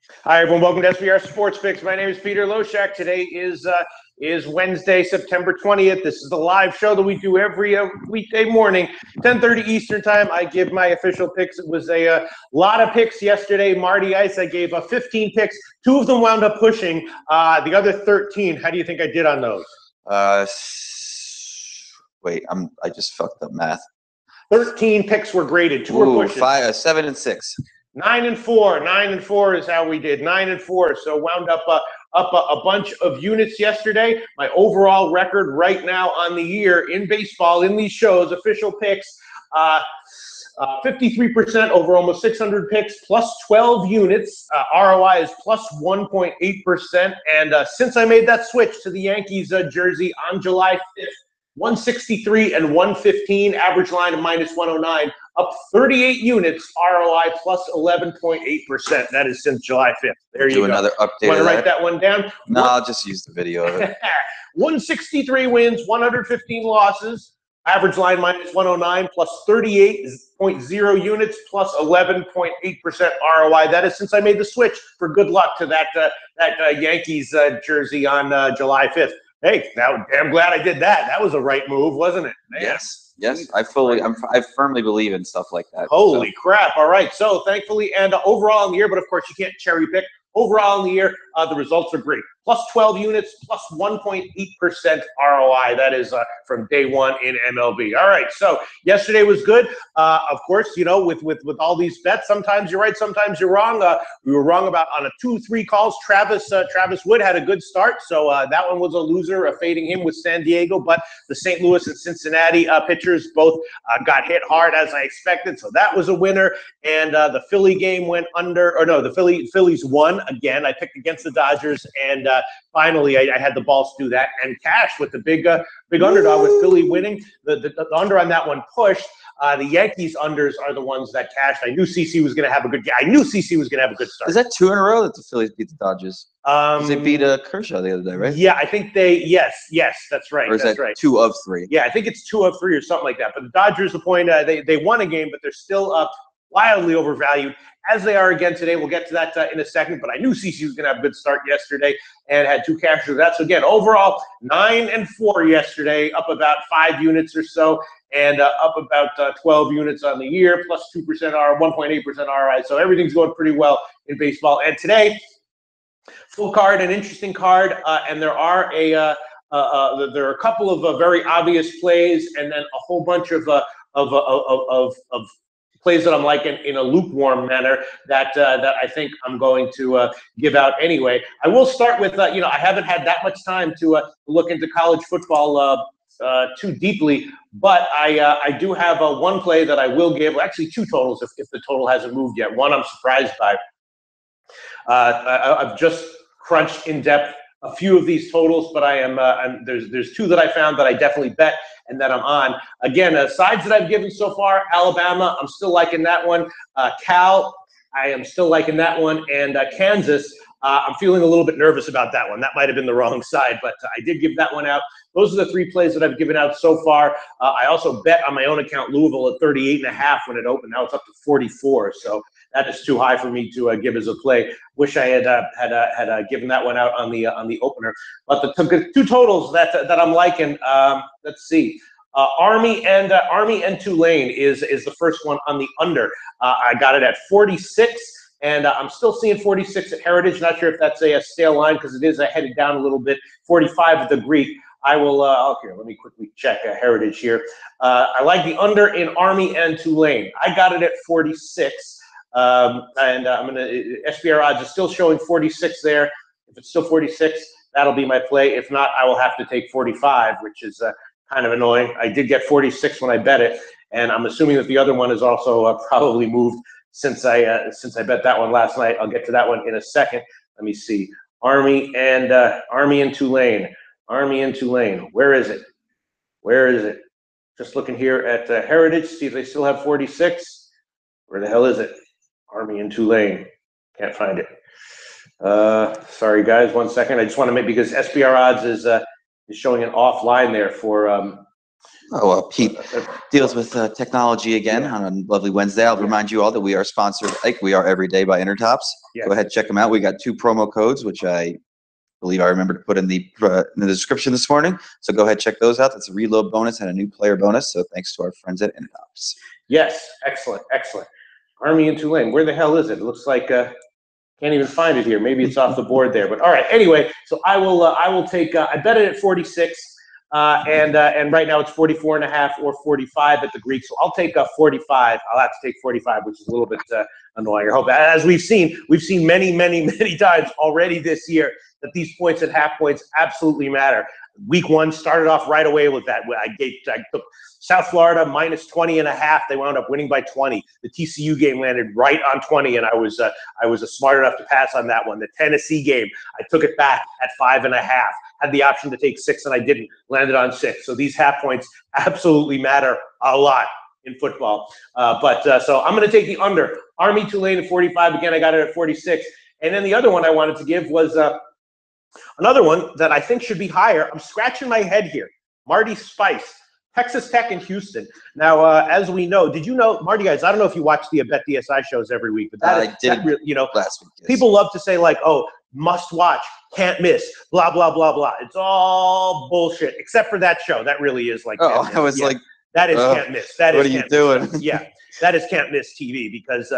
Hi, everyone. Welcome to SBR Sports Picks. My name is Peter Loshak. Today is Wednesday, September 20th. This is the live show that we do every weekday morning, 10:30 Eastern Time. I give my official picks. It was a lot of picks yesterday. Marty Ice, I gave 15 picks. 2 of them wound up pushing. The other 13, how do you think I did on those? Wait, I just fucked up math. 13 picks were graded. 2 were pushes. 7 and 6. 9 and 4. 9 and 4 is how we did. 9 and 4. So wound up a bunch of units yesterday. My overall record right now on the year in baseball in these shows, official picks, 53% over almost 600 picks, plus 12 units. ROI is plus 1.8%. And since I made that switch to the Yankees jersey on July 5th, 163 and 115, average line of minus 109, up 38 units, ROI plus 11.8%. That is since July 5th. There you go. Do another update. Want to write that one down? No, I'll just use the video of it. 163 wins, 115 losses, average line minus 109, plus 38.0 units, plus 11.8% ROI. That is since I made the switch for good luck to that Yankees jersey on July 5th. Hey, now I'm glad I did that. That was a right move, wasn't it? Man. Yes. I firmly believe in stuff like that. Holy crap! All right. So thankfully, and overall in the year, but of course you can't cherry pick. Overall in the year, the results are great. Plus 12 units, plus 1.8% ROI. That is from day one in MLB. All right, so yesterday was good. Of course, you know, with all these bets, sometimes you're right, sometimes you're wrong. We were wrong about on a 2-3 calls. Travis Wood had a good start, so that one was a loser, fading him with San Diego. But the St. Louis and Cincinnati pitchers both got hit hard as I expected, so that was a winner. And the Philly game went under, or no, the Phillies won again. I picked against the Dodgers, and finally, I had the balls to do that and cash with the big underdog with Philly winning. The under on that one pushed. The Yankees unders are the ones that cashed. I knew CC was going to have a good game. I knew CC was going to have a good start. Is that 2 in a row that the Phillies beat the Dodgers? They beat Kershaw the other day, right? Yeah, I think yes, that's right. Or is that's that right. 2 of 3? Yeah, I think it's 2 of 3 or something like that. But the Dodgers, the point, they won a game, but they're still up, wildly overvalued, as they are again today. We'll get to that in a second, but I knew CC was going to have a good start yesterday and had 2 cashes of that. So again, overall, 9 and 4 yesterday, up about 5 units or so, and up about 12 units on the year, plus 2% or 1.8% ROI. So everything's going pretty well in baseball. And today, full card, an interesting card, and there are there are a couple of very obvious plays, and then a whole bunch of plays that I'm liking in a lukewarm manner that I think I'm going to give out anyway. I will start with, you know, I haven't had that much time to look into college football too deeply, but I do have one play that I will give, actually 2 totals if the total hasn't moved yet. One I'm surprised by. I've just crunched in depth a few of these totals, but there's 2 that I found that I definitely bet and that I'm on. Again, sides that I've given so far: Alabama, I'm still liking that one. Cal, I am still liking that one. And Kansas, I'm feeling a little bit nervous about that one. That might have been the wrong side, but I did give that one out. Those are the 3 plays that I've given out so far. I also bet on my own account Louisville at 38.5 when it opened. Now it's up to 44, so that is too high for me to give as a play. Wish I had given that one out on the opener. But the 2 totals that I'm liking. Let's see. Army and Tulane is the first one on the under. I got it at 46. And I'm still seeing 46 at Heritage. Not sure if that's a stale line because it is headed down a little bit. 45 at the Greek. I will, here, let me quickly check Heritage here. I like the under in Army and Tulane. I got it at 46. And I'm going to, SBR odds is still showing 46 there. If it's still 46, that'll be my play. If not, I will have to take 45, which is kind of annoying. I did get 46 when I bet it. And I'm assuming that the other one is also probably moved since I bet that one last night. I'll get to that one in a second. Let me see. Army and Tulane. Army and Tulane. Where is it? Where is it? Just looking here at Heritage, see if they still have 46. Where the hell is it? Army and Tulane. Can't find it. Sorry, guys. 1 second. I just want to make, because SBR odds is showing an offline there for Oh, Pete deals with technology again on a lovely Wednesday. I'll remind you all that we are sponsored, like we are every day, by Intertops. Go ahead, check them out. We got 2 promo codes, which I believe I remember to put in the description this morning. So go ahead, check those out. That's a reload bonus and a new player bonus. So thanks to our friends at Intertops. Yes, excellent, excellent. Army in Tulane. Where the hell is it? It looks like can't even find it here. Maybe it's off the board there. But all right. Anyway, so I will take. I bet it at 46. And right now it's 44.5 or 45 at the Greek. So I'll take 45. I'll have to take 45, which is a little bit annoying. I hope, as we've seen many times already this year, that these points and half points absolutely matter. Week 1 started off right away with that. I took South Florida minus 20.5. They wound up winning by 20. The TCU game landed right on 20, and I was smart enough to pass on that one. The Tennessee game, I took it back at 5.5. Had the option to take 6, and I didn't. Landed on 6. So these half points absolutely matter a lot in football. So I'm going to take the under. Army Tulane at 45. Again, I got it at 46. And then the other one I wanted to give was another one that I think should be higher. I'm scratching my head here. Marty Spice, Texas Tech and Houston. Now, as we know, did you know, Marty, guys, I don't know if you watch the Bet DSI shows every week, but I did last week. Yes. People love to say, like, oh, must watch, can't miss, blah, blah, blah, blah. It's all bullshit, except for that show. That really is like, I was like, that is can't miss. That what is are you doing? Yeah, that is can't miss TV because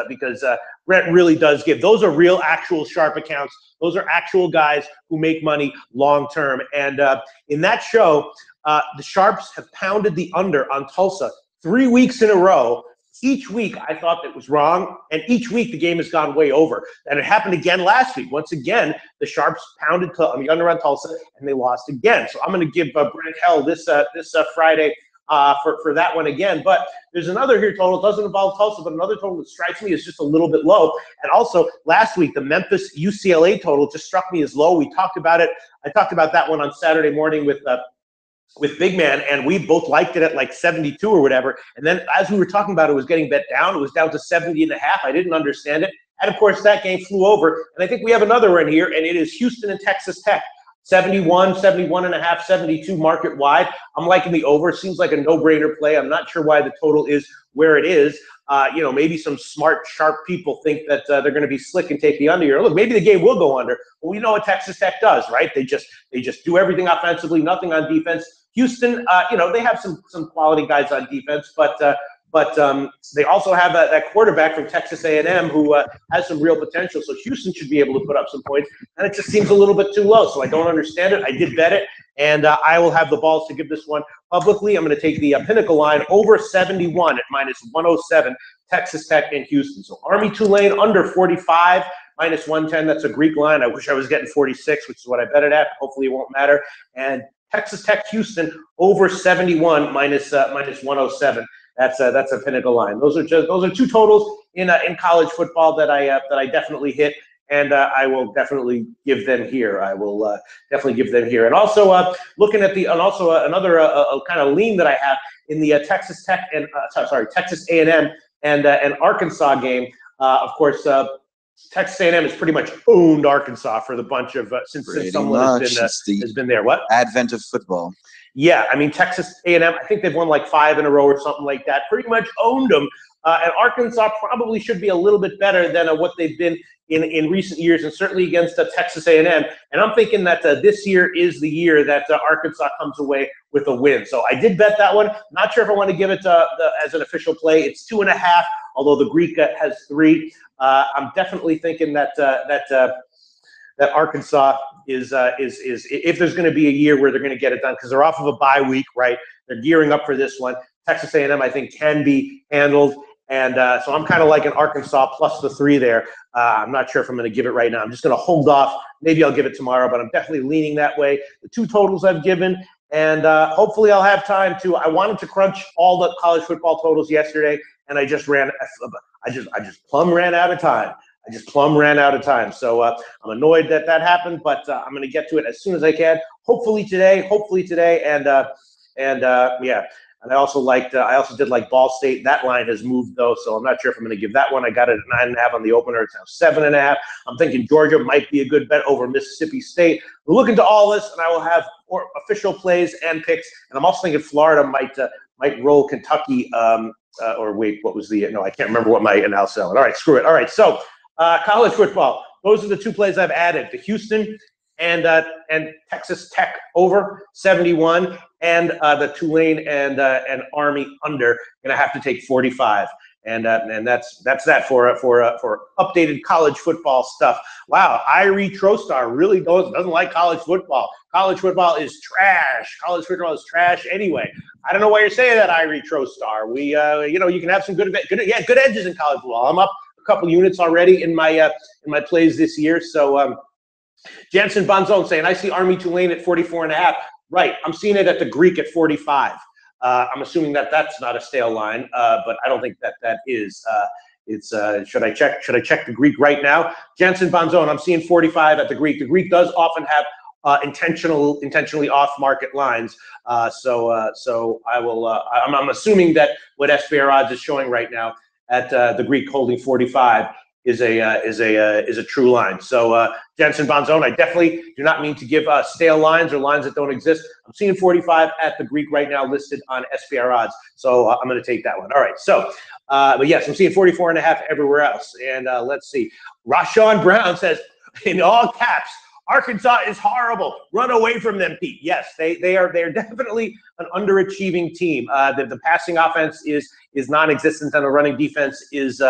Brett really does give. Those are real, actual sharp accounts. Those are actual guys who make money long term. And in that show, the Sharps have pounded the under on Tulsa 3 weeks in a row. Each week, I thought it was wrong, and each week the game has gone way over. And it happened again last week. Once again, the Sharps pounded on the under on Tulsa, and they lost again. So I'm going to give Brent hell this Friday for that one again. But there's another here total. It doesn't involve Tulsa, but another total that strikes me as just a little bit low. And also, last week, the Memphis UCLA total just struck me as low. We talked about it. I talked about that one on Saturday morning with Big Man, and we both liked it at like 72 or whatever. And then as we were talking about it, was getting bet down. It was down to 70.5. I didn't understand it. And of course, that game flew over. And I think we have another one here, and it is Houston and Texas Tech. 71, 71.5, 72 market wide. I'm liking the over. Seems like a no-brainer play. I'm not sure why the total is where it is. Maybe some smart, sharp people think that they're going to be slick and take the under here. Look, maybe the game will go under. But we know what Texas Tech does, right? They just do everything offensively, nothing on defense. Houston, they have some quality guys on defense, but they also have that quarterback from Texas A&M who has some real potential. So Houston should be able to put up some points, and it just seems a little bit too low. So I don't understand it. I did bet it, and I will have the balls to give this one publicly. I'm going to take the Pinnacle line over 71 at minus 107, Texas Tech and Houston. So Army Tulane under 45, minus 110. That's a Greek line. I wish I was getting 46, which is what I bet it at. Hopefully it won't matter. And Texas Tech Houston over 71 minus 107. That's a Pinnacle line. Those are two totals in college football that I definitely hit, and I will definitely give them here. I will definitely give them here. And also looking at another kind of lean that I have in the Texas Tech and Texas A&M and Arkansas game. Of course, Texas A&M has pretty much owned Arkansas for the bunch of since someone has been there. What? Advent of football. Yeah, I mean, Texas A&M, I think they've won like 5 in a row or something like that. Pretty much owned them. And Arkansas probably should be a little bit better than what they've been in recent years, and certainly against Texas A&M. And I'm thinking that this year is the year that Arkansas comes away with a win. So I did bet that one. Not sure if I want to give it as an official play. It's 2.5, although the Greek has 3. I'm definitely thinking that Arkansas is if there's going to be a year where they're going to get it done, because they're off of a bye week, right? They're gearing up for this one. Texas A&M, I think, can be handled, and so I'm kind of like an Arkansas plus the 3 there. I'm not sure if I'm going to give it right now. I'm just going to hold off. Maybe I'll give it tomorrow, but I'm definitely leaning that way. The 2 totals I've given, and hopefully I'll have time to. I wanted to crunch all the college football totals yesterday, and I just plumb ran out of time. So I'm annoyed that happened, but I'm going to get to it as soon as I can. Hopefully today, and And I also did like Ball State. That line has moved though, so I'm not sure if I'm going to give that one. I got it at 9.5 on the opener. It's now 7.5. I'm thinking Georgia might be a good bet over Mississippi State. We'll look into all this, and I will have more official plays and picks. And I'm also thinking Florida might roll Kentucky. Or wait, what was the? No, I can't remember what my analysis was. All right, screw it. All right, so college football. Those are the two plays I've added: the Houston and Texas Tech over 71, and the Tulane and Army under. Gonna have to take 45, and that's that for updated college football stuff. Wow, Irie Trostar really doesn't like college football. College football is trash. College football is trash anyway. I don't know why you're saying that, Irie Trostar. We you can have some good edges in college football. I'm up a couple units already in my plays this year. So Jansen Bonzone saying, I see Army Tulane at 44.5. Right, I'm seeing it at the Greek at 45. I'm assuming that's not a stale line, but I don't think that is. Should I check the Greek right now? Jansen Bonzone, I'm seeing 45 at the Greek. The Greek does often have intentionally off-market lines. So I will. I'm assuming that what SBR odds is showing right now at the Greek holding 45 is a true line. So Jensen Bonzone, I definitely do not mean to give stale lines or lines that don't exist. I'm seeing 45 at the Greek right now listed on SBR odds. So I'm going to take that one. All right. So, but yes, I'm seeing 44.5 everywhere else. And let's see. Rashawn Brown says in all caps, Arkansas is horrible. Run away from them, Pete. Yes, they're definitely an underachieving team. The passing offense is non-existent, and the running defense is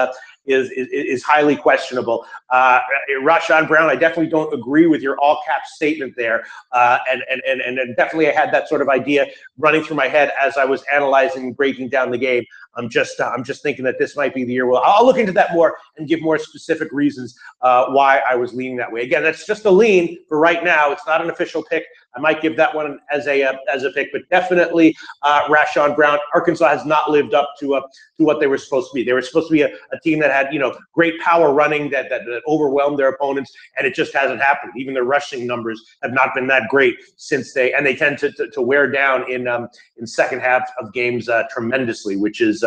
highly questionable. Rashawn Brown, I definitely don't agree with your all caps statement there, and definitely I had that sort of idea running through my head as I was analyzing and breaking down the game. I'm just thinking that this might be the year. Well, I'll look into that more and give more specific reasons why I was leaning that way. Again, that's just a lean for right now. It's not an official pick. I might give that one as a pick, but definitely Rashawn Brown. Arkansas has not lived up to what they were supposed to be. They were supposed to be a team that had great power running that overwhelmed their opponents, and it just hasn't happened. Even their rushing numbers have not been that great since they tend to wear down in second half of games tremendously, which is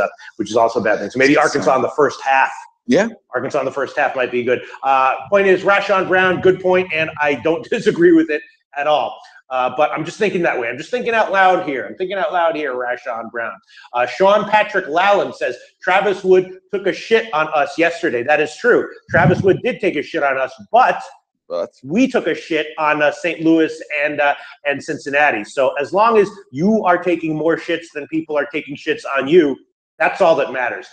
also a bad thing. So maybe Arkansas in the first half. Yeah, Arkansas in the first half might be good. Point is, Rashawn Brown, good point, and I don't disagree with it at all. But I'm just thinking that way. I'm just thinking out loud here. Rashawn Brown. Sean Patrick Lallen says, Travis Wood took a shit on us yesterday. That is true. Travis Wood did take a shit on us, but we took a shit on St. Louis and Cincinnati. So as long as you are taking more shits than people are taking shits on you, that's all that matters.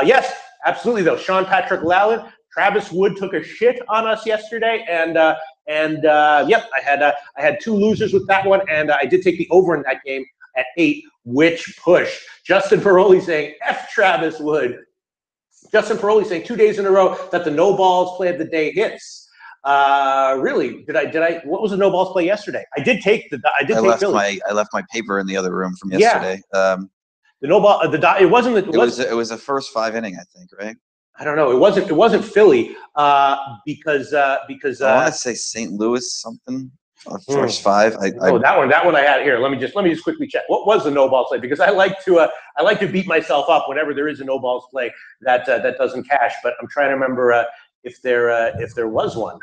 Yes, absolutely, though. Sean Patrick Lallen, Travis Wood took a shit on us yesterday, and yep, I had two losers with that one, and I did take the over in that game at 8, which pushed. Justin Paroli saying, F Travis Wood. Justin Paroli saying 2 days in a row that the no balls play of the day hits. Really? Did I? What was the no balls play yesterday? I did take Philly. I left my paper in the other room from yesterday. Yeah. The no ball. It wasn't. It was the first 5 inning, I think, right? I don't know. It wasn't Philly because I want to say St. Louis something. First 5. That one I had here. Let me just quickly check. What was the no balls play? Because I like to beat myself up whenever there is a no balls play that doesn't cash. But I'm trying to remember if there was one.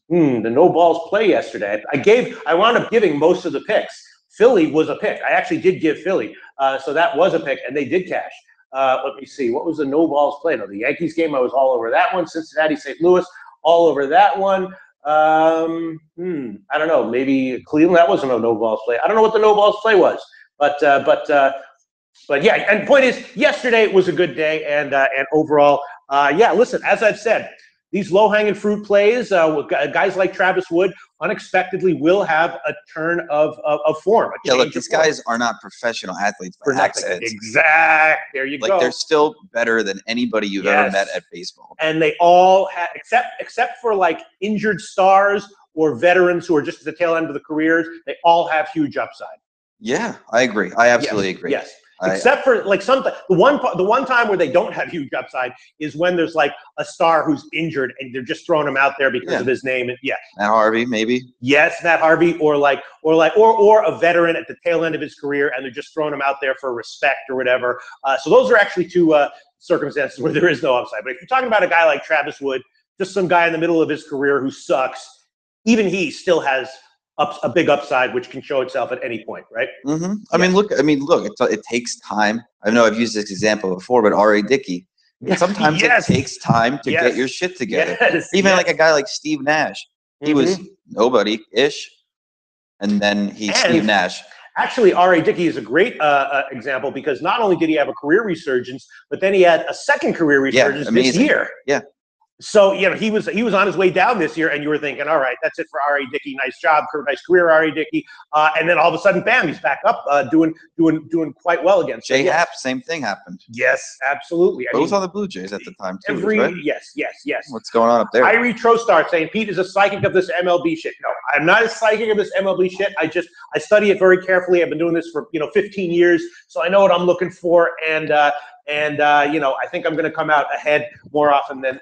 The no balls play yesterday. I wound up giving most of the picks. Philly was a pick. I actually did give Philly, so that was a pick, and they did cash. Let me see. What was the no balls play? No, the Yankees game, I was all over that one. Cincinnati, St. Louis, all over that one. I don't know. Maybe Cleveland. That wasn't a no balls play. I don't know what the no balls play was, but yeah. And the point is, yesterday was a good day, and overall, yeah. Listen, as I've said, these low-hanging fruit plays, guys like Travis Wood, unexpectedly will have a turn of form. Yeah, look, these guys are not professional athletes by accident. Exactly. There you go. They're still better than anybody you've ever met at baseball. And they all have, except for like injured stars or veterans who are just at the tail end of the careers, they all have huge upside. Yeah, I agree. I absolutely agree. Yes. Except for like the one time where they don't have huge upside is when there's like a star who's injured and they're just throwing him out there because of his name. And Matt Harvey, maybe. Yes, Matt Harvey, or a veteran at the tail end of his career, and they're just throwing him out there for respect or whatever. So those are actually two circumstances where there is no upside. But if you're talking about a guy like Travis Wood, just some guy in the middle of his career who sucks, even he still has a big upside, which can show itself at any point, right? Mm-hmm. I mean, look, it takes time. I know I've used this example before, but R.A. Dickey, sometimes it takes time to get your shit together. Even like a guy like Steve Nash, he was nobody-ish, and then Steve Nash. Actually, R.A. Dickey is a great example because not only did he have a career resurgence, but then he had a second career resurgence this year. Yeah. So, he was on his way down this year, and you were thinking, all right, that's it for R.A. Dickey. Nice job, nice career, R.A. Dickey. And then all of a sudden, bam, he's back up, doing quite well again. Jay Happ, same thing happened. Yes, absolutely. Both on the Blue Jays at the time too. Right? Yes. What's going on up there? Irie Trostar saying Pete is a psychic of this MLB shit. No, I'm not a psychic of this MLB shit. I study it very carefully. I've been doing this for 15 years, so I know what I'm looking for, and I think I'm going to come out ahead more often than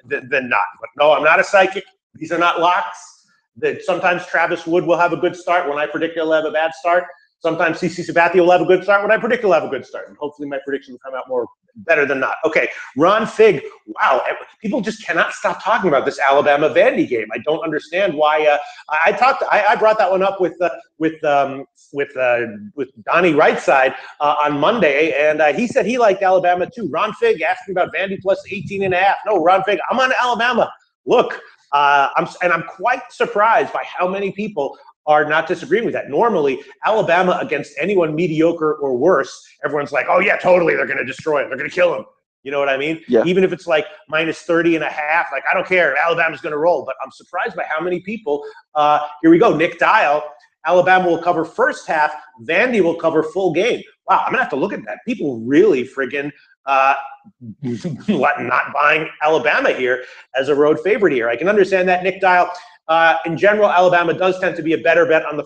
not. But no, I'm not a psychic. These are not locks. Sometimes Travis Wood will have a good start when I predict he'll have a bad start. Sometimes CC Sabathia will have a good start when I predict he'll have a good start. And hopefully my prediction will come out more better than not. Okay, Ron Fig. Wow, people just cannot stop talking about this Alabama Vandy game. I don't understand why. I brought that one up with Donnie Rightside on Monday, and he said he liked Alabama too. Ron Fig asked me about Vandy plus 18.5. No, Ron Fig, I'm on Alabama. Look, I'm quite surprised by how many people are not disagreeing with that. Normally, Alabama against anyone mediocre or worse, everyone's like, oh yeah, totally, they're going to destroy him. They're going to kill him. You know what I mean? Yeah. Even if it's like minus 30.5, like I don't care. Alabama's going to roll. But I'm surprised by how many people. Here we go. Nick Dial. Alabama will cover first half. Vandy will cover full game. Wow, I'm going to have to look at that. People really friggin' not buying Alabama here as a road favorite here. I can understand that, Nick Dial. In general, Alabama does tend to be a better bet on their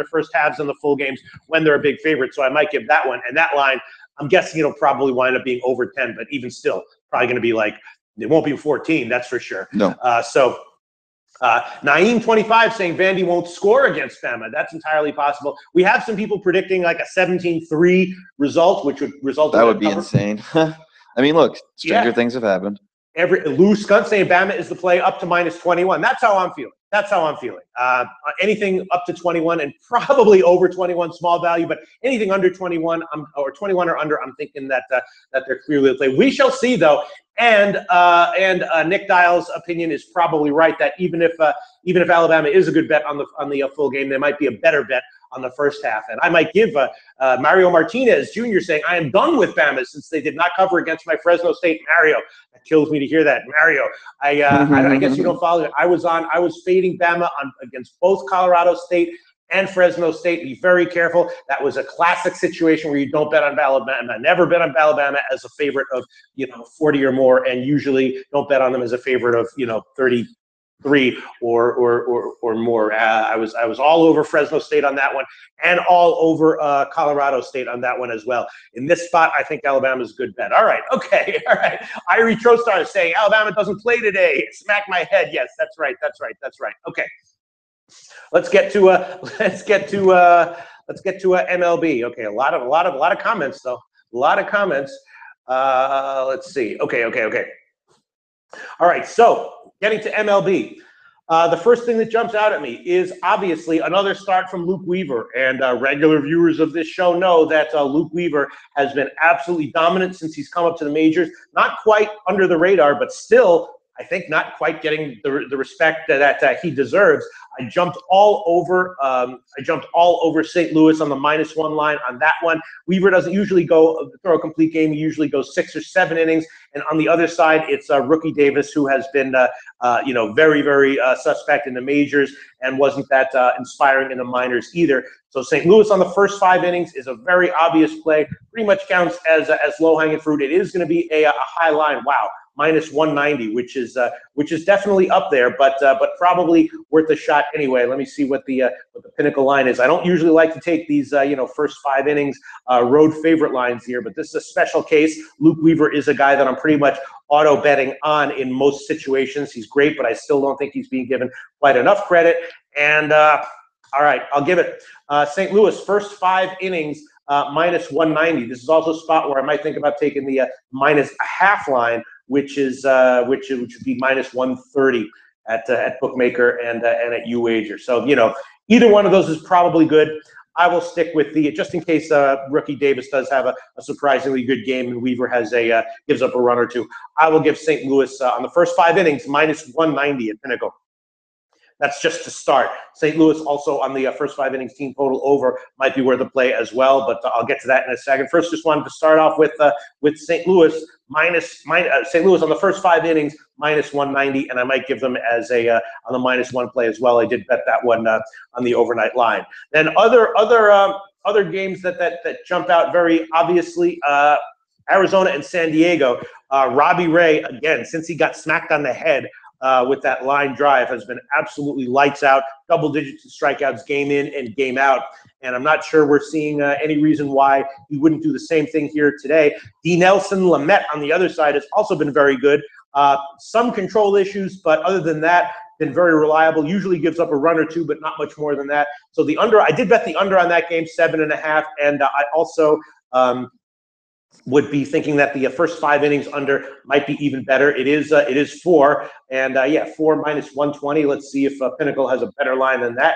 first halves than the full games when they're a big favorite. So I might give that one. And that line, I'm guessing it'll probably wind up being over 10, but even still, probably going to be like, it won't be 14, that's for sure. No. Naeem25 saying Vandy won't score against Bama. That's entirely possible. We have some people predicting like a 17-3 result, which would result in that would be insane. I mean, look, stranger things have happened. Lou Skunt saying Bama is the play up to minus 21. That's how I'm feeling. Anything up to 21 and probably over 21 small value, but anything under 21 or 21 or under, I'm thinking that they're clearly the play. We shall see though. And Nick Dial's opinion is probably right that even if Alabama is a good bet on the full game, they might be a better bet on the first half. And I might give Mario Martinez Jr. saying, I am done with Bama since they did not cover against my Fresno State. Mario, that kills me to hear that. Mario, I guess you don't follow it. I was fading Bama against both Colorado State and Fresno State. Be very careful. That was a classic situation where you don't bet on Alabama. Never bet on Alabama as a favorite of 40 or more, and usually don't bet on them as a favorite of 33 or more. I was all over Fresno State on that one, and all over Colorado State on that one as well. In this spot, I think Alabama is a good bet. All right, okay, all right. Irie Trostar is saying Alabama doesn't play today. Smack my head. Yes, that's right. Okay. Let's get to MLB. Okay, a lot of comments though. A lot of comments. Let's see. Okay. All right, so getting to MLB. The first thing that jumps out at me is obviously another start from Luke Weaver. And regular viewers of this show know that Luke Weaver has been absolutely dominant since he's come up to the majors. Not quite under the radar, but still, I think, not quite getting the respect that he deserves. I jumped all over St. Louis on the -1 line on that one. Weaver doesn't usually throw a complete game. He usually goes 6 or 7 innings. And on the other side, it's rookie Davis, who has been very, very suspect in the majors and wasn't that inspiring in the minors either. So St. Louis on the first 5 innings is a very obvious play. Pretty much counts as low-hanging fruit. It is going to be a high line. Wow. minus 190, which is definitely up there, but probably worth a shot anyway. Let me see what the Pinnacle line is. I don't usually like to take these first 5 innings road favorite lines here, but this is a special case. Luke Weaver is a guy that I'm pretty much auto betting on in most situations. He's great, but I still don't think he's being given quite enough credit. And all right, I'll give it. St. Louis, first 5 innings, minus 190. This is also a spot where I might think about taking the minus a half line, which would be minus 130 at bookmaker and at UWager. So either one of those is probably good. I will stick with just in case rookie Davis does have a surprisingly good game and Weaver has gives up a run or two. I will give St. Louis on the first 5 innings minus 190 at Pinnacle. That's just to start. St. Louis also on the first 5 innings team total over might be worth a play as well, but I'll get to that in a second. First, just wanted to start off with St. Louis St. Louis on the first 5 innings minus 190, and I might give them as on the minus 1 play as well. I did bet that one on the overnight line. Then other games that jump out very obviously. Arizona and San Diego. Robbie Ray, again, since he got smacked on the head with that line drive, has been absolutely lights out, double digits of strikeouts game in and game out. And I'm not sure we're seeing any reason why he wouldn't do the same thing here today. Dinelson Lamet on the other side has also been very good. Some control issues, but other than that, been very reliable. Usually gives up a run or two, but not much more than that. So the under, I did bet the under on that game, 7.5, and I also would be thinking that the first 5 innings under might be even better. It is 4, and 4 minus 120. Let's see if Pinnacle has a better line than that.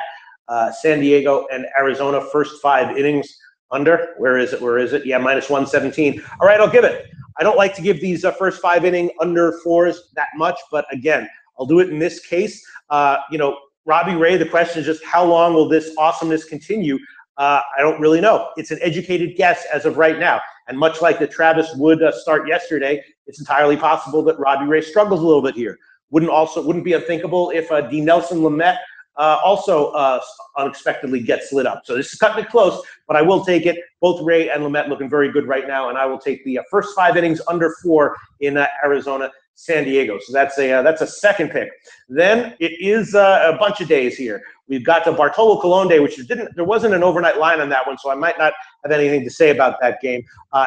San Diego and Arizona first 5 innings under. Where is it? Yeah, minus 117. All right, I'll give it. I don't like to give these first 5 inning under 4s that much, but again, I'll do it in this case. Robbie Ray, the question is just how long will this awesomeness continue? I don't really know. It's an educated guess as of right now. And much like the Travis Wood start yesterday, it's entirely possible that Robbie Ray struggles a little bit here. Wouldn't be unthinkable if Dinelson Lamet also unexpectedly gets lit up. So this is cutting it close, but I will take it. Both Ray and Lamet looking very good right now, and I will take the first 5 innings under 4 in Arizona, San Diego. So that's a second pick. Then it is a bunch of days here. We've got the Bartolo Colon day, which there wasn't an overnight line on that one, so I might not have anything to say about that game.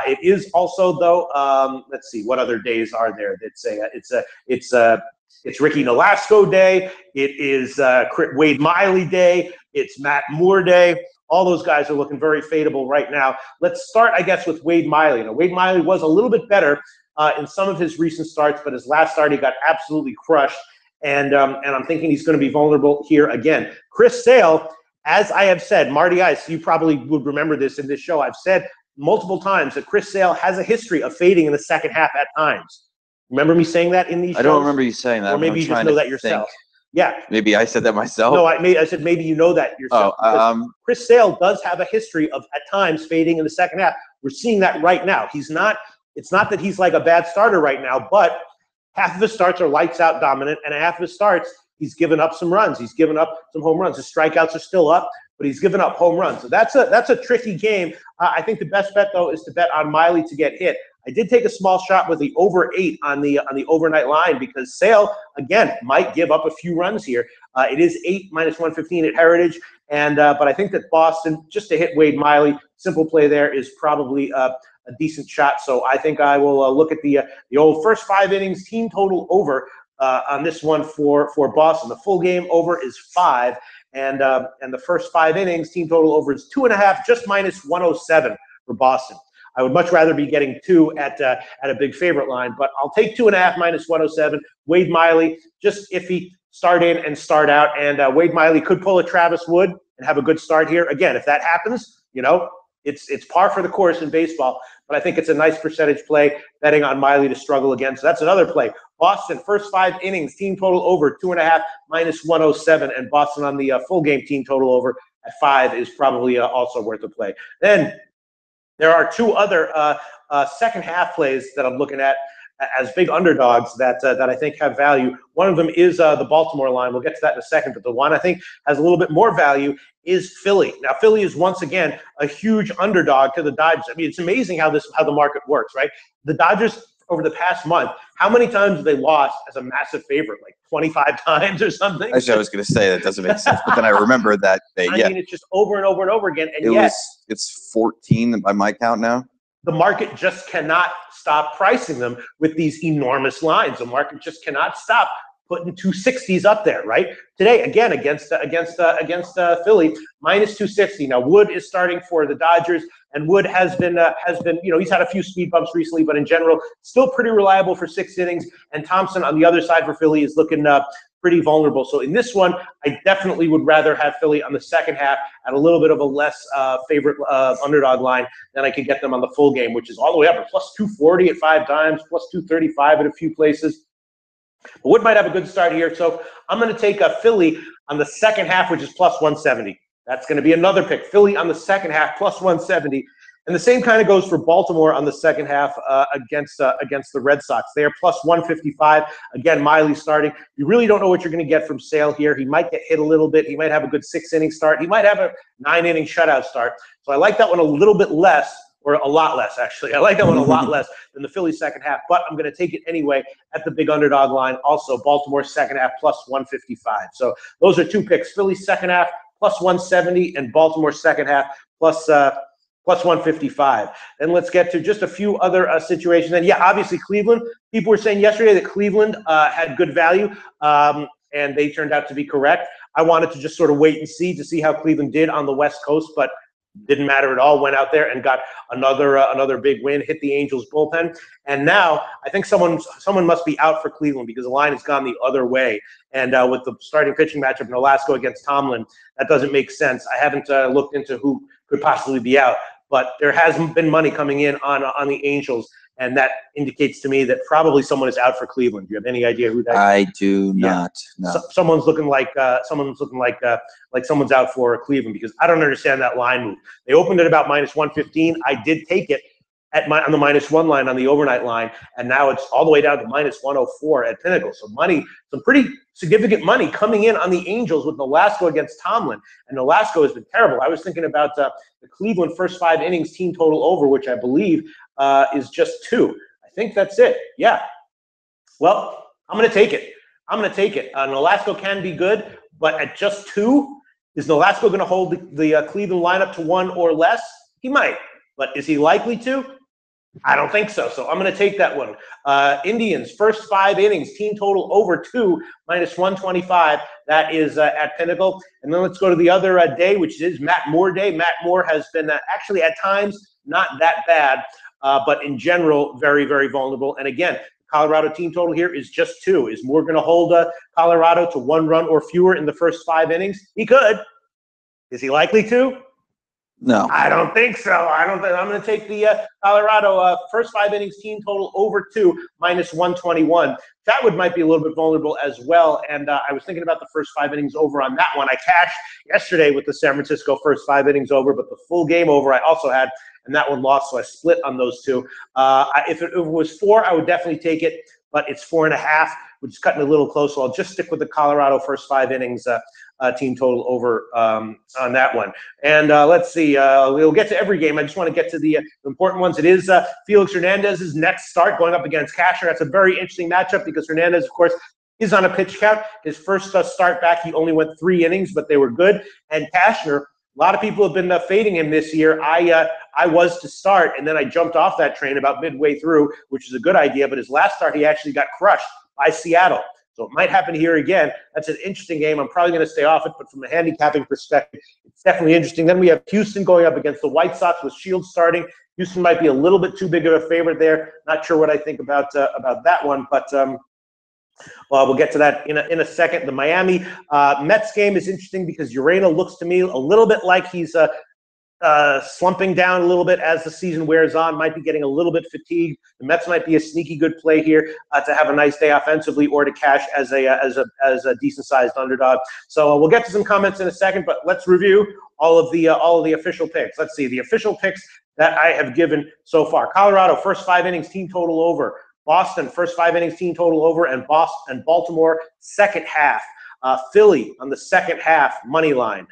It is also though. Let's see, what other days are there? It's Ricky Nolasco day. It is Wade Miley day. It's Matt Moore day. All those guys are looking very favorable right now. Let's start, I guess, with Wade Miley. Now, Wade Miley was a little bit better in some of his recent starts, but his last start he got absolutely crushed. And I'm thinking he's going to be vulnerable here again. Chris Sale, as I have said, Marty Ice, you probably would remember this in this show. I've said multiple times that Chris Sale has a history of fading in the second half at times. Remember me saying that in these shows? I don't remember you saying that. Or maybe you just know that yourself. Yeah. Maybe I said that myself. No, I said maybe you know that yourself. Chris Sale does have a history of at times fading in the second half. We're seeing that right now. It's not that he's like a bad starter right now, but half of his starts are lights out dominant, and half of his starts, he's given up some runs. He's given up some home runs. His strikeouts are still up, but he's given up home runs. So that's a tricky game. I think the best bet, though, is to bet on Miley to get hit. I did take a small shot with the over 8 on the overnight line because Sale, again, might give up a few runs here. It is 8 minus 115 at Heritage, but I think that Boston, just to hit Wade Miley, simple play there is probably a decent shot. So I think I will look at the old first 5 innings team total over on this one for Boston. The full game over is 5, and the first 5 innings team total over is 2.5, just minus 107 for Boston. I would much rather be getting 2 at a big favorite line, but I'll take 2.5 minus 107. Wade Miley, just iffy, start in and start out, and Wade Miley could pull a Travis Wood and have a good start here. Again, if that happens, it's par for the course in baseball, but I think it's a nice percentage play betting on Miley to struggle again. So that's another play. Boston, first 5 innings, team total over 2.5 minus 107, and Boston on the full game team total over at 5 is probably also worth a play. Then there are 2 other second half plays that I'm looking at as big underdogs that I think have value. One of them is the Baltimore line. We'll get to that in a second, but the one I think has a little bit more value is Philly. Now, Philly is once again a huge underdog to the Dodgers. I mean, it's amazing how the market works, right? The Dodgers over the past month, how many times have they lost as a massive favorite? Like 25 times or something? Actually, I was going to say that doesn't make sense, but then I remember that they, I mean, it's just over and over and over again. And it's 14 by my count now. The market just cannot stop pricing them with these enormous lines. The market just cannot stop putting 260s up there, right? Today, again, against Philly, minus 260. Now, Wood is starting for the Dodgers, and Wood has been, you know, he's had a few speed bumps recently, but in general, still pretty reliable for 6 innings. And Thompson on the other side for Philly is looking pretty vulnerable. So in this one, I definitely would rather have Philly on the second half at a little bit of a less favorite underdog line than I could get them on the full game, which is all the way up at plus 240 at 5 times, plus 235 at a few places. But Wood might have a good start here, so I'm going to take a Philly on the second half, which is plus 170. That's going to be another pick. Philly on the second half, plus 170. And the same kind of goes for Baltimore on the second half against the Red Sox. They are plus 155. Again, Miley starting. You really don't know what you're going to get from Sale here. He might get hit a little bit. He might have a good 6-inning start. He might have a 9-inning shutout start. So I like that one a little bit less, or a lot less, actually. I like that one a lot less than the Philly second half, but I'm going to take it anyway at the big underdog line. Also, Baltimore second half plus 155. So those are 2 picks. Philly second half plus 170 and Baltimore second half plus 155. Then let's get to just a few other situations. And yeah, obviously Cleveland. People were saying yesterday that Cleveland had good value, and they turned out to be correct. I wanted to just sort of wait and see to see how Cleveland did on the West Coast, but didn't matter at all. Went out there and got another big win, hit the Angels bullpen. And now I think someone must be out for Cleveland because the line has gone the other way. And with the starting pitching matchup, Nolasco against Tomlin, that doesn't make sense. I haven't looked into who could possibly be out, but there hasn't been money coming in on the Angels, and that indicates to me that probably someone is out for Cleveland. Do you have any idea who that is? I do not. No. Someone's looking like someone's out for Cleveland, because I don't understand that line move. They opened at about minus 115. I did take it on the -1 line on the overnight line, and now it's all the way down to minus 104 at Pinnacle. So some pretty significant money coming in on the Angels with Nolasco against Tomlin, and Nolasco has been terrible. I was thinking about the Cleveland first 5 innings team total over, which I believe is just 2. I think that's it. Yeah. Well, I'm going to take it. Nolasco can be good, but at just 2, is Nolasco going to hold the Cleveland lineup to 1 or less? He might, but is he likely to? I don't think so. So I'm going to take that one. Indians, first 5 innings, team total over 2, minus 125. That is at Pinnacle. And then let's go to the other day, which is Matt Moore Day. Matt Moore has been actually at times not that bad, but in general, very, very vulnerable. And again, Colorado team total here is just 2. Is Moore going to hold Colorado to 1 run or fewer in the first 5 innings? He could. Is he likely to? No. I don't think so. I'm going to take the Colorado first 5 innings team total over 2, minus 121. That might be a little bit vulnerable as well. And I was thinking about the first 5 innings over on that one. I cashed yesterday with the San Francisco first 5 innings over, but the full game over I also had, and that one lost, so I split on those 2. If it was 4, I would definitely take it, but it's 4.5, which is cutting a little close. So I'll just stick with the Colorado first 5 innings team total over on that one. And let's see, we'll get to every game. I just want to get to the important ones. It is Felix Hernandez's next start going up against Cashner. That's a very interesting matchup because Hernandez, of course, is on a pitch count. His first start back, he only went 3 innings, but they were good. And Cashner, a lot of people have been fading him this year. I was to start, and then I jumped off that train about midway through, which is a good idea. But his last start, he actually got crushed by Seattle. So it might happen here again. That's an interesting game. I'm probably going to stay off it, but from a handicapping perspective, it's definitely interesting. Then we have Houston going up against the White Sox with Shields starting. Houston might be a little bit too big of a favorite there. Not sure what I think about that one, but we'll get to that in a second. The Miami Mets game is interesting because Urena looks to me a little bit like he's slumping down a little bit as the season wears on, might be getting a little bit fatigued. The Mets might be a sneaky good play here to have a nice day offensively or to cash as a decent-sized underdog. So we'll get to some comments in a second, but let's review all of the official picks. Let's see the official picks that I have given so far. Colorado first 5 innings team total over. Boston first 5 innings team total over, and Baltimore second half. Philly on the second half money line.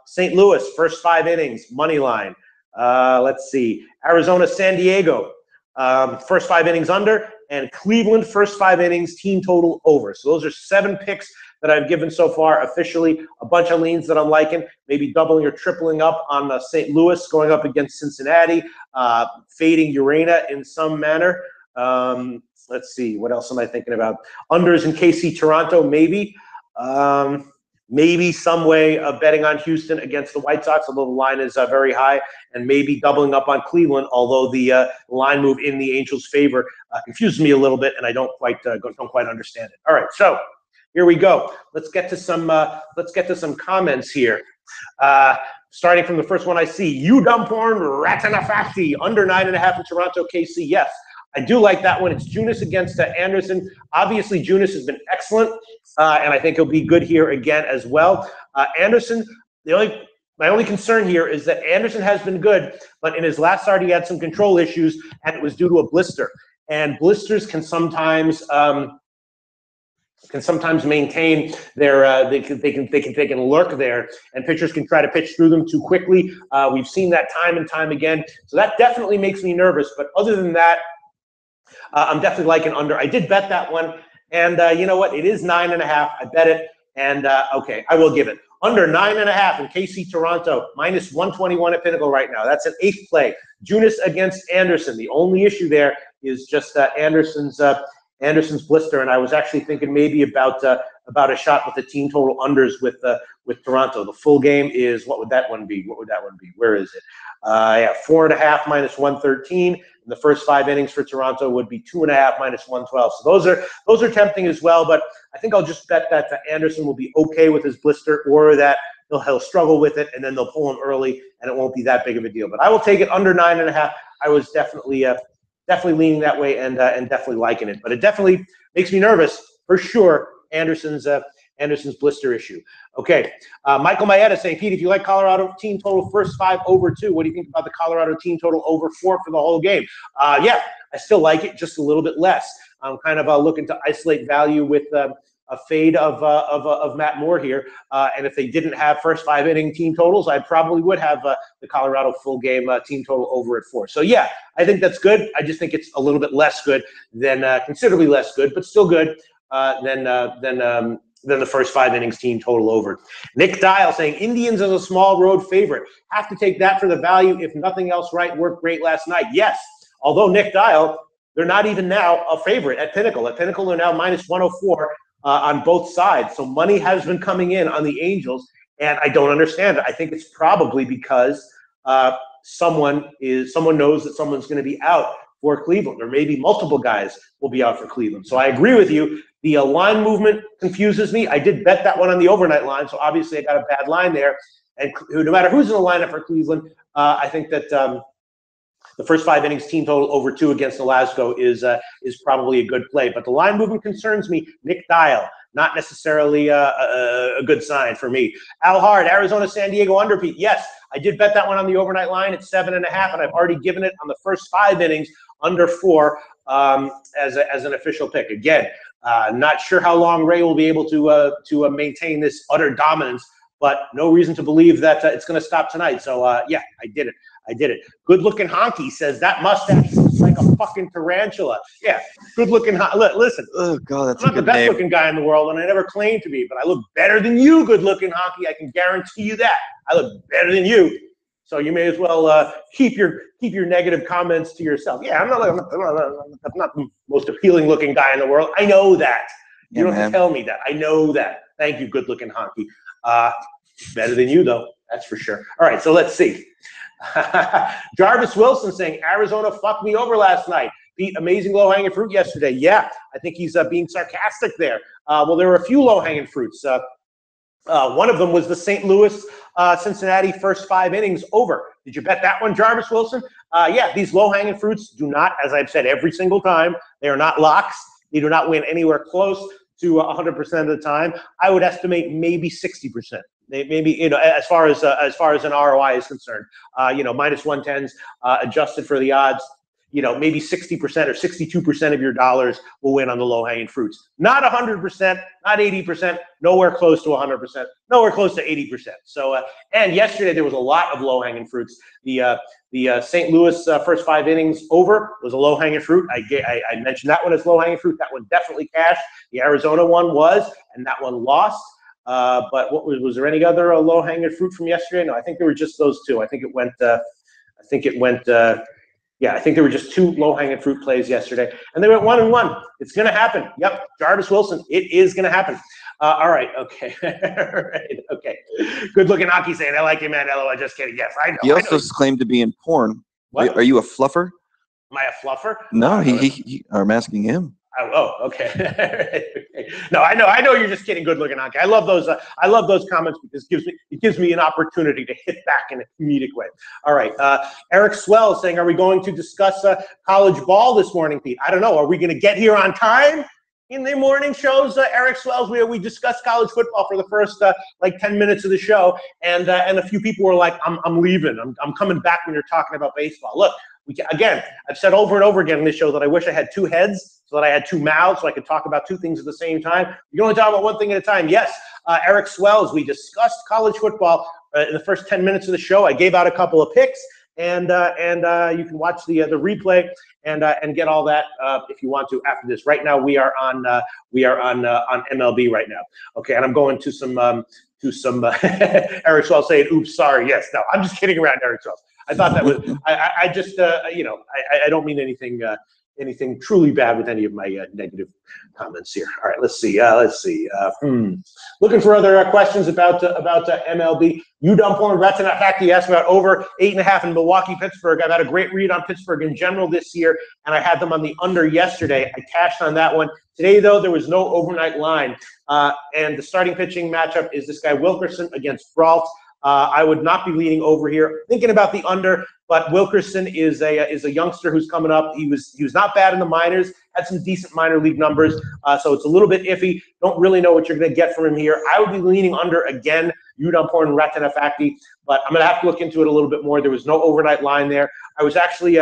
St. Louis first 5 innings money line. Let's see, Arizona San Diego first 5 innings under, and Cleveland first 5 innings team total over. So those are 7 picks that I've given so far officially. A bunch of leans that I'm liking, maybe doubling or tripling up on St. Louis going up against Cincinnati, fading Urena in some manner. Let's see, what else am I thinking about? Unders in KC Toronto, maybe. Maybe some way of betting on Houston against the White Sox, although the line is very high, and maybe doubling up on Cleveland, although the line move in the Angels' favor confuses me a little bit, and I don't quite understand it. All right, so here we go. Let's get to some comments here. Starting from the first one I see, you dumb porn Ratanafati, under 9.5 in Toronto, KC. Yes, I do like that one. It's Junis against Anderson. Obviously, Junis has been excellent, and I think he'll be good here again as well. Anderson, my only concern here is that Anderson has been good, but in his last start, he had some control issues, and it was due to a blister. And blisters can sometimes maintain their they can lurk there, and pitchers can try to pitch through them too quickly. We've seen that time and time again, so that definitely makes me nervous. But other than that, I'm definitely liking under. I did bet that one, and you know what? It is 9.5. I bet it, and okay, I will give it under 9.5 in KC Toronto, minus 121 at Pinnacle right now. That's an 8th play. Junis against Anderson. The only issue there is just Anderson's blister, and I was actually thinking maybe about a shot with the team total unders with Toronto. The full game is, what would that one be? Where is it? Yeah, 4.5 minus 113. And the first 5 innings for Toronto would be 2.5 minus 112. So those are tempting as well. But I think I'll just bet that Anderson will be okay with his blister, or that he'll struggle with it, and then they'll pull him early, and it won't be that big of a deal. But I will take it under 9.5. I was definitely leaning that way, and definitely liking it. But it definitely makes me nervous for sure. Anderson's blister issue. Okay, Michael Maeda saying, Pete, if you like Colorado team total first 5 over 2, what do you think about the Colorado team total over 4 for the whole game? Yeah, I still like it, just a little bit less. I'm kind of looking to isolate value with a fade of Matt Moore here. And if they didn't have first 5 inning team totals, I probably would have the Colorado full game team total over at 4. So yeah, I think that's good. I just think it's a little bit less good than considerably less good, but still good than the first 5 innings team total over. Nick Dial saying Indians as a small road favorite. Have to take that for the value. If nothing else right, worked great last night. Yes, although Nick Dial, they're not even now a favorite at Pinnacle. At Pinnacle, they're now minus 104 on both sides. So money has been coming in on the Angels, and I don't understand it. I think it's probably because someone knows that someone's going to be out for Cleveland, or maybe multiple guys will be out for Cleveland. So I agree with you. The line movement confuses me. I did bet that one on the overnight line, so obviously I got a bad line there. And no matter who's in the lineup for Cleveland, I think that the first 5 innings team total over 2 against Alaska is probably a good play. But the line movement concerns me. Nick Dial, not necessarily a good sign for me. Al Hard, Arizona, San Diego under, Pete. Yes, I did bet that one on the overnight line at 7.5, and I've already given it on the first 5 innings under 4 as an official pick. Again, not sure how long Ray will be able to maintain this utter dominance, but no reason to believe that it's going to stop tonight. So yeah, I did it. Good looking honky says that mustache looks like a fucking tarantula. Yeah, good looking. Listen, oh god, that's I'm not the best looking guy in the world, and I never claimed to be, but I look better than you, good looking honky. I can guarantee you that. I look better than you. So you may as well keep your negative comments to yourself. Yeah, I'm not the most appealing looking guy in the world. I know that. You don't have to tell me that. I know that. Thank you, good looking honky. Better than you though, that's for sure. All right, so let's see. Jarvis Wilson saying Arizona fucked me over last night. Pete, amazing low-hanging fruit yesterday. Yeah, I think he's being sarcastic there. Well, there were a few low-hanging fruits. One of them was the St. Louis Cincinnati first 5 innings over. Did you bet that one, Jarvis Wilson? Yeah, these low-hanging fruits do not, as I've said every single time, they are not locks. They do not win anywhere close to 100% of the time. I would estimate maybe 60%. Maybe, as far as an ROI is concerned, minus 110s adjusted for the odds. maybe 60% or 62% of your dollars will win on the low-hanging fruits. Not 100%, not 80%, nowhere close to 100%, nowhere close to 80%. So, and yesterday there was a lot of low-hanging fruits. The St. Louis first 5 innings over was a low-hanging fruit. I mentioned that one as low-hanging fruit. That one definitely cashed. The Arizona one was, and that one lost. But was there any other low-hanging fruit from yesterday? No, I think there were just those two. I think there were just 2 low-hanging fruit plays yesterday, and they went 1-1. It's going to happen. Yep, Jarvis Wilson. It is going to happen. All right. Okay. All right. Okay. Good-looking hockey saying, I like you, man. LOL. Just kidding. Yes, I know. He also claimed to be in porn. What? Are you a fluffer? Am I a fluffer? No, I'm asking him. Oh, okay. No, I know you're just kidding. Good looking hockey. I love those comments because it gives me an opportunity to hit back in a comedic way. All right. Eric Swell saying, are we going to discuss college ball this morning, Pete? I don't know. Are we going to get here on time? In the morning shows, Eric Swells, we discussed college football for the first like 10 minutes of the show, and a few people were like, I'm leaving. I'm coming back when you're talking about baseball. Look, again, I've said over and over again in this show that I wish I had 2 heads so that I had 2 mouths so I could talk about 2 things at the same time. You can only talk about one thing at a time. Yes, Eric Swells, we discussed college football in the first 10 minutes of the show. I gave out a couple of picks, and you can watch the replay and get all that if you want to after this. Right now we are on MLB right now. Okay, and I'm going to some Eric Swells saying, "Oops, sorry." Yes, no, I'm just kidding around, Eric Swells. I thought that was I just I don't mean anything truly bad with any of my negative comments here. All right, let's see. Looking for other questions about MLB. UW Retina Fact, asked about over 8.5 in Milwaukee, Pittsburgh. I've had a great read on Pittsburgh in general this year, and I had them on the under yesterday. I cashed on that one. Today, though, there was no overnight line, and the starting pitching matchup is this guy Wilkerson against Brault. I would not be leaning over here. Thinking about the under, but Wilkerson is a youngster who's coming up. He was not bad in the minors, had some decent minor league numbers, so it's a little bit iffy. Don't really know what you're going to get from him here. I would be leaning under again, UW and Retina Facti, but I'm going to have to look into it a little bit more. There was no overnight line there. I was actually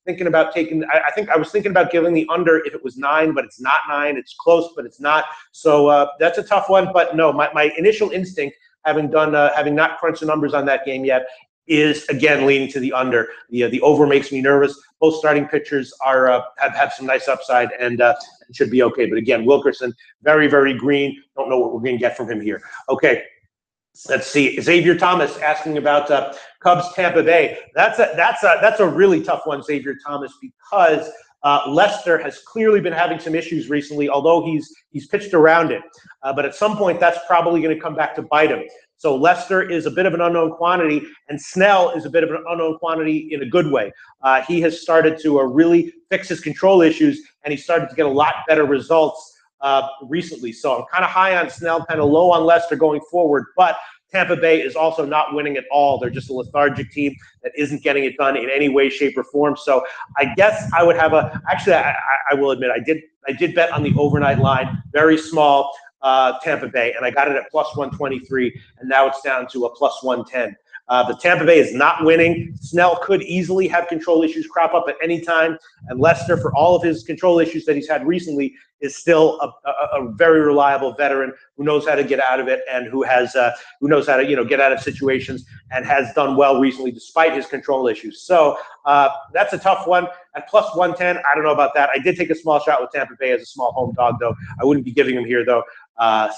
thinking about taking. I was thinking about giving the under if it was 9, but it's not 9. It's close, but it's not. So that's a tough one. But no, my initial instinct, having not crunched the numbers on that game yet, is again leaning to the under. The over makes me nervous. Both starting pitchers are have some nice upside and should be okay. But again, Wilkerson, very, very green. Don't know what we're going to get from him here. Okay, let's see. Xavier Thomas asking about Cubs Tampa Bay. That's a really tough one, Xavier Thomas, because Lester has clearly been having some issues recently, although he's pitched around it. But at some point, that's probably going to come back to bite him. So Lester is a bit of an unknown quantity, and Snell is a bit of an unknown quantity in a good way. He has started to really fix his control issues, and he started to get a lot better results recently. So I'm kind of high on Snell, kind of low on Lester going forward. But Tampa Bay is also not winning at all. They're just a lethargic team that isn't getting it done in any way, shape, or form. So I guess I would have actually, I will admit, I did bet on the overnight line, very small, Tampa Bay, and I got it at plus 123, and now it's down to a plus 110. The Tampa Bay is not winning. Snell could easily have control issues crop up at any time, and Lester, for all of his control issues that he's had recently, is still a very reliable veteran who knows how to get out of it and who knows how to get out of situations and has done well recently despite his control issues. So that's a tough one. At plus 110, I don't know about that. I did take a small shot with Tampa Bay as a small home dog, though. I wouldn't be giving him here, though.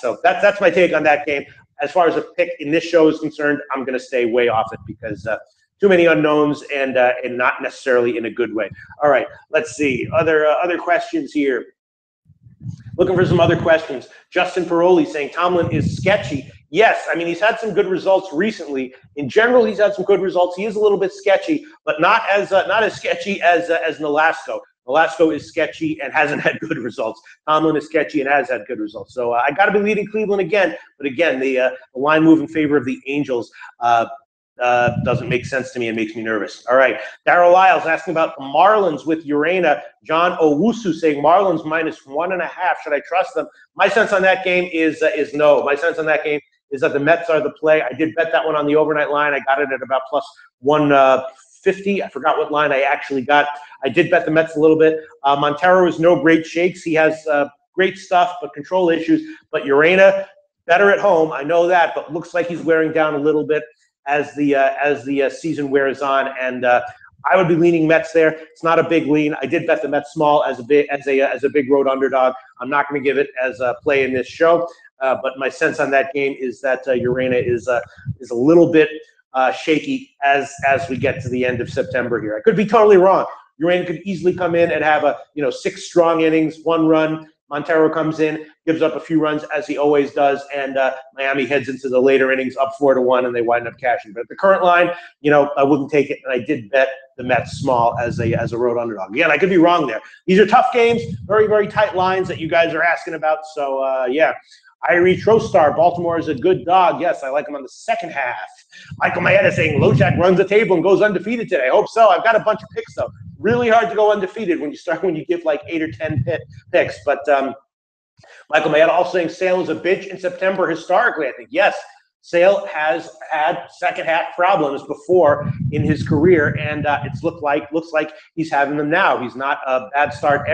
So that's my take on that game. As far as a pick in this show is concerned, I'm going to stay way off it because too many unknowns and not necessarily in a good way. All right, let's see. Other questions here. Looking for some other questions. Justin Paroli saying Tomlin is sketchy. Yes, I mean, he's had some good results recently. In general, he's had some good results. He is a little bit sketchy, but not as sketchy as Nolasco. Nolasco is sketchy and hasn't had good results. Tomlin is sketchy and has had good results. So I got to be leading Cleveland again. But again, the line move in favor of the Angels doesn't make sense to me and makes me nervous. All right. Darryl Lyles asking about the Marlins with Urena. John Owusu saying Marlins minus 1.5. Should I trust them? My sense on that game is no. My sense on that game is that the Mets are the play. I did bet that one on the overnight line. I got it at about plus 1 50. I forgot what line I actually got. I did bet the Mets a little bit. Montero is no great shakes. He has great stuff, but control issues. But Urena, better at home. I know that, but looks like he's wearing down a little bit as the season wears on. And I would be leaning Mets there. It's not a big lean. I did bet the Mets small as a big road underdog. I'm not going to give it as a play in this show. But my sense on that game is that Urena is a little bit shaky as we get to the end of September here. I could be totally wrong. Urena could easily come in and have 6 strong innings, 1 run. Montero comes in, gives up a few runs as he always does, and Miami heads into the later innings up 4-1, and they wind up cashing. But at the current line, I wouldn't take it, and I did bet the Mets small as a road underdog. Again, I could be wrong there. These are tough games, very, very tight lines that you guys are asking about. So yeah. Irie Trostar, Baltimore is a good dog. Yes, I like him on the second half. Michael Maeda saying Loshak runs the table and goes undefeated today. I hope so. I've got a bunch of picks, though. Really hard to go undefeated when you give like 8 or 10 picks. But Michael Maeda also saying Sale is a bitch in September historically, I think. Yes, Sale has had second half problems before in his career, and looks like he's having them now. He's not a bad start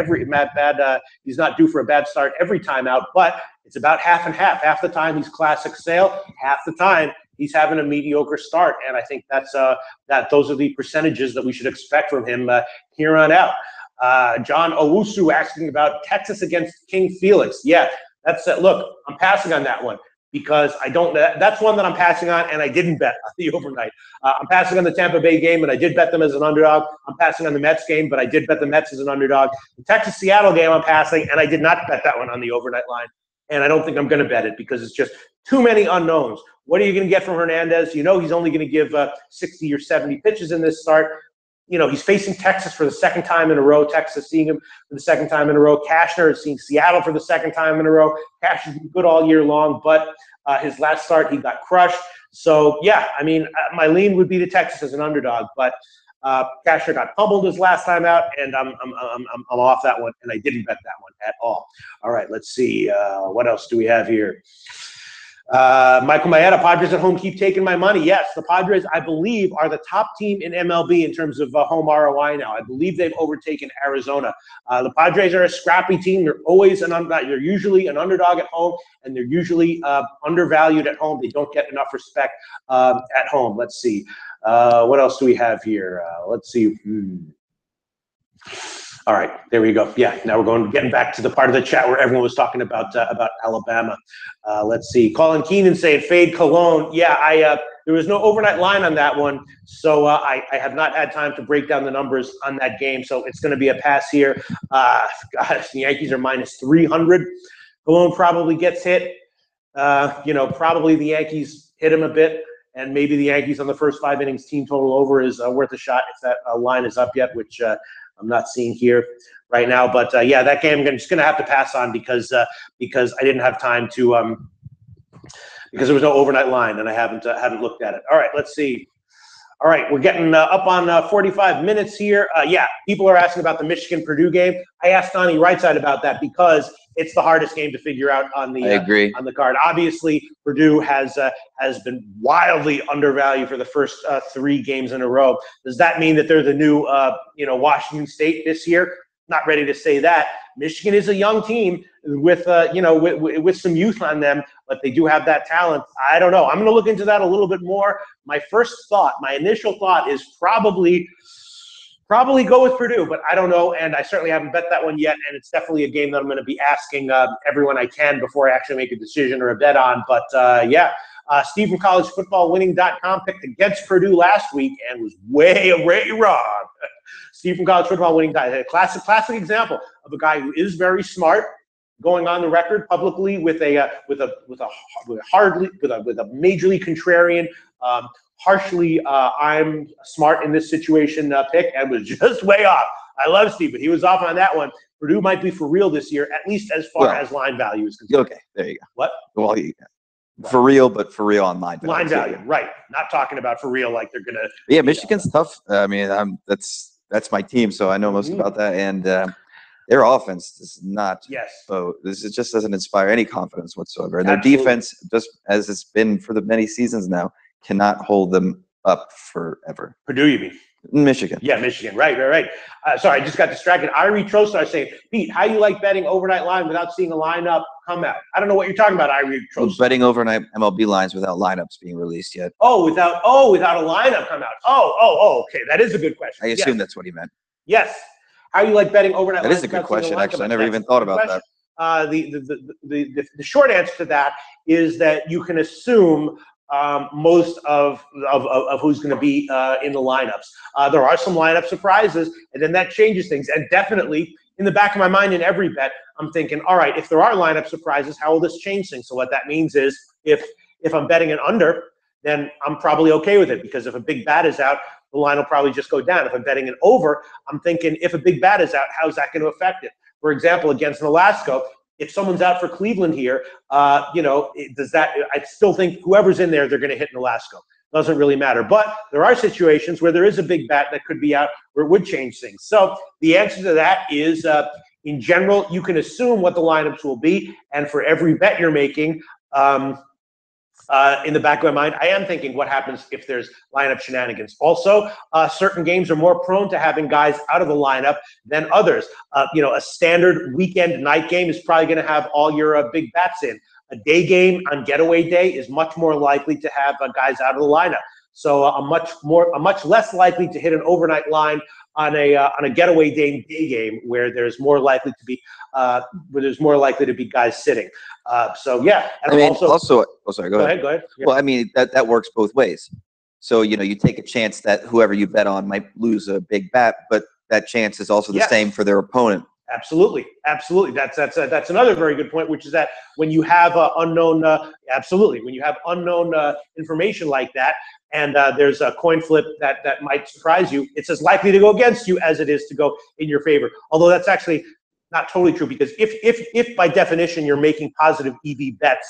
he's not due for a bad start every time out, but it's about half and half. Half the time he's classic Sale, half the time he's having a mediocre start, and I think those are the percentages that we should expect from him here on out. John Owusu asking about Texas against King Felix. Yeah, that's it. Look, I'm passing on that one because I don't. That's one that I'm passing on, and I didn't bet on the overnight. I'm passing on the Tampa Bay game, and I did bet them as an underdog. I'm passing on the Mets game, but I did bet the Mets as an underdog. The Texas-Seattle game, I'm passing, and I did not bet that one on the overnight line. And I don't think I'm going to bet it because it's just too many unknowns. What are you going to get from Hernandez? He's only going to give 60 or 70 pitches in this start. He's facing Texas for the second time in a row. Texas seeing him for the second time in a row. Cashner is seeing Seattle for the second time in a row. Cashner's been good all year long, but his last start, he got crushed. So, yeah, my lean would be to Texas as an underdog, but Cashner got pummeled his last time out, and I'm off that one, and I didn't bet that one at all. All right, let's see. What else do we have here? Michael Maeda, Padres at home keep taking my money. Yes, the Padres, I believe, are the top team in MLB in terms of home ROI now. I believe they've overtaken Arizona. The Padres are a scrappy team. They're usually an underdog at home, and they're usually undervalued at home. They don't get enough respect at home. Let's see. What else do we have here? Let's see. All right, there we go. Yeah, now we're getting back to the part of the chat where everyone was talking about Alabama. Let's see. Colin Keenan saying fade Cologne. Yeah, there was no overnight line on that one, so I have not had time to break down the numbers on that game. So it's going to be a pass here. Gosh, the Yankees are minus 300. Cologne probably gets hit. Probably the Yankees hit him a bit. And maybe the Yankees on the first 5 innings team total over is worth a shot if that line is up yet, which I'm not seeing here right now. But yeah, that game I'm just going to have to pass on because I didn't have time to because there was no overnight line and I haven't looked at it. All right, let's see. All right, we're getting up on 45 minutes here. Yeah, people are asking about the Michigan-Purdue game. I asked Donnie Rightside about that because it's the hardest game to figure out on the on the card. Obviously, Purdue has been wildly undervalued for the first 3 games in a row. Does that mean that they're the new Washington State this year? Not ready to say that. Michigan is a young team with with some youth on them, but they do have that talent. I don't know. I'm going to look into that a little bit more. My initial thought is probably go with Purdue, but I don't know, and I certainly haven't bet that one yet, and it's definitely a game that I'm going to be asking everyone I can before I actually make a decision or a bet on. But yeah, Steve from collegefootballwinning.com picked against Purdue last week and was way wrong. Steve from collegefootballwinning.com, a classic example of a guy who is very smart, going on the record publicly with a majorly contrarian, harshly I'm smart in this situation pick, and was just way off. I love Steve, but he was off on that one. Purdue might be for real this year, at least as far as line value is concerned. Okay, there you go. What? Well, for real, but for real on line value. Line value, right. Not talking about for real like they're going to. Yeah, Michigan's tough. I mean, that's my team, so I know most about that. And their offense is not. Yes. So this just doesn't inspire any confidence whatsoever. And their defense, just as it's been for the many seasons now, cannot hold them up forever. Purdue, you mean? Michigan. Yeah, Michigan. Right. Sorry, I just got distracted. Irie Trostar saying, Pete, how you like betting overnight line without seeing a lineup come out? I don't know what you're talking about, Irie Trostar. Well, betting overnight MLB lines without lineups being released yet. Without a lineup come out. Okay. That is a good question. I assume that's what he meant. Yes. How you like betting overnight lines? That is a good question, actually. I never even thought about that. The short answer to that is that you can assume most of who's going to be in the lineups. There are some lineup surprises, and then that changes things. And definitely, in the back of my mind, in every bet, I'm thinking, all right, if there are lineup surprises, how will this change things? So what that means is, if I'm betting an under, then I'm probably okay with it, because if a big bat is out, the line will probably just go down. If I'm betting an over, I'm thinking, if a big bat is out, how's that going to affect it? For example, against Nolasco, if someone's out for Cleveland here, does that? I still think whoever's in there, they're going to hit Nolasco. Doesn't really matter. But there are situations where there is a big bat that could be out, where it would change things. So the answer to that is, in general, you can assume what the lineups will be, and for every bet you're making, in the back of my mind, I am thinking what happens if there's lineup shenanigans. Also, certain games are more prone to having guys out of the lineup than others. A standard weekend night game is probably going to have all your big bats in. A day game on getaway day is much more likely to have guys out of the lineup. So a much less likely to hit an overnight line on a getaway day game where there's more likely to be guys sitting. So yeah, and I mean, also, oh, sorry, go ahead. Go ahead. Yeah. Well, I mean, that works both ways. So you take a chance that whoever you bet on might lose a big bat, but that chance is also the same for their opponent. Absolutely. That's another very good point, which is that when you have unknown information like that, and there's a coin flip that might surprise you, it's as likely to go against you as it is to go in your favor. Although that's actually not totally true, because if by definition you're making positive EV bets,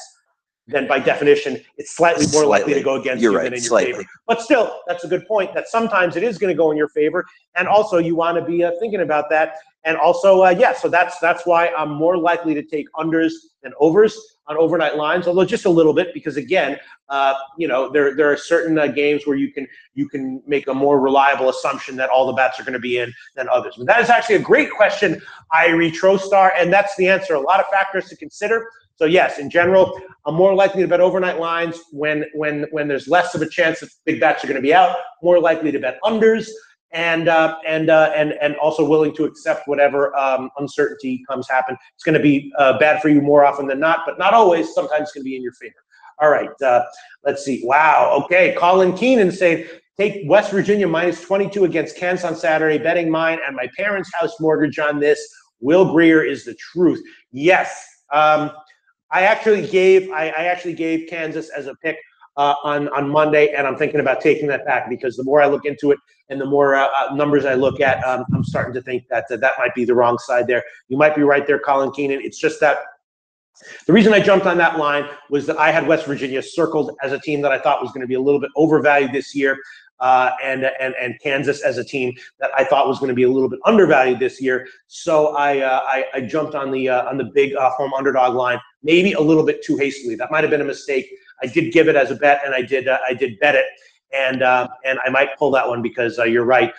then by definition it's slightly more likely to go against you than in your favor. But still, that's a good point, that sometimes it is going to go in your favor, and also you want to be thinking about that. And also, so that's why I'm more likely to take unders than overs on overnight lines, although just a little bit, because again, there are certain games where you can make a more reliable assumption that all the bats are going to be in than others. But that is actually a great question, Irie Trostar, and that's the answer. A lot of factors to consider. So yes, in general, I'm more likely to bet overnight lines when there's less of a chance that big bats are going to be out. More likely to bet unders, and also willing to accept whatever uncertainty happen. It's going to be bad for you more often than not, but not always. Sometimes it's going to be in your favor. All right, let's see. Wow. Okay, Colin Keenan saying, take West Virginia -22 against Kansas on Saturday. Betting mine and my parents' house mortgage on this. Will Greer is the truth. Yes. I actually gave Kansas as a pick on Monday, and I'm thinking about taking that back, because the more I look into it and the more numbers I look at, I'm starting to think that that might be the wrong side there. You might be right there, Colin Keenan. It's just that the reason I jumped on that line was that I had West Virginia circled as a team that I thought was going to be a little bit overvalued this year, and Kansas as a team that I thought was going to be a little bit undervalued this year. So I jumped on the big home underdog line, maybe a little bit too hastily. That might have been a mistake. I did give it as a bet, and I did bet it, and I might pull that one, because you're right.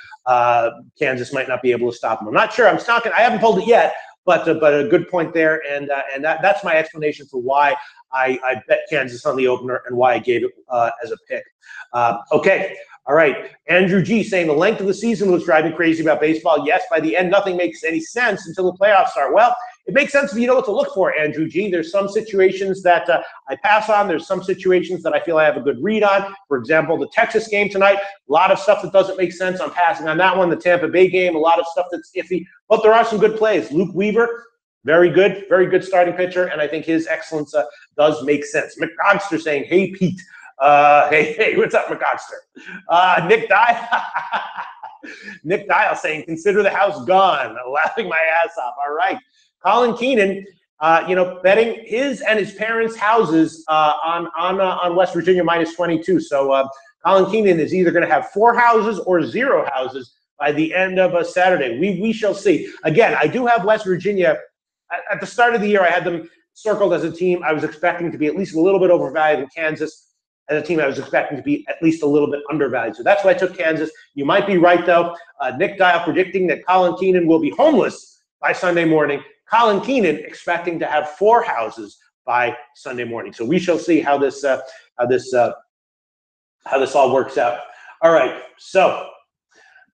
Kansas might not be able to stop them. I'm not sure. I'm stalking. I haven't pulled it yet, but a good point there, and that's my explanation for why I bet Kansas on the opener and why I gave it as a pick. Okay. All right, Andrew G saying the length of the season was driving crazy about baseball. Yes, by the end, nothing makes any sense until the playoffs start. Well, it makes sense if you know what to look for, Andrew G. There's some situations that I pass on. There's some situations that I feel I have a good read on. For example, the Texas game tonight, a lot of stuff that doesn't make sense. I'm passing on that one. The Tampa Bay game, a lot of stuff that's iffy. But there are some good plays. Luke Weaver, very good starting pitcher, and I think his excellence does make sense. McConster saying, hey, Pete. Hey, what's up, McConster? Nick Dial. Nick Dial saying, consider the house gone. Laughing my ass off. All right. Colin Keenan, betting his and his parents' houses on West Virginia -22. So Colin Keenan is either going to have 4 houses or 0 houses by the end of Saturday. We shall see. Again, I do have West Virginia. At the start of the year, I had them circled as a team I was expecting to be at least a little bit overvalued in Kansas. as a team I was expecting to be at least a little bit undervalued. So that's why I took Kansas. You might be right, though. Nick Dial predicting that Colin Keenan will be homeless by Sunday morning. Colin Keenan expecting to have 4 houses by Sunday morning. So we shall see how this all works out. All right, so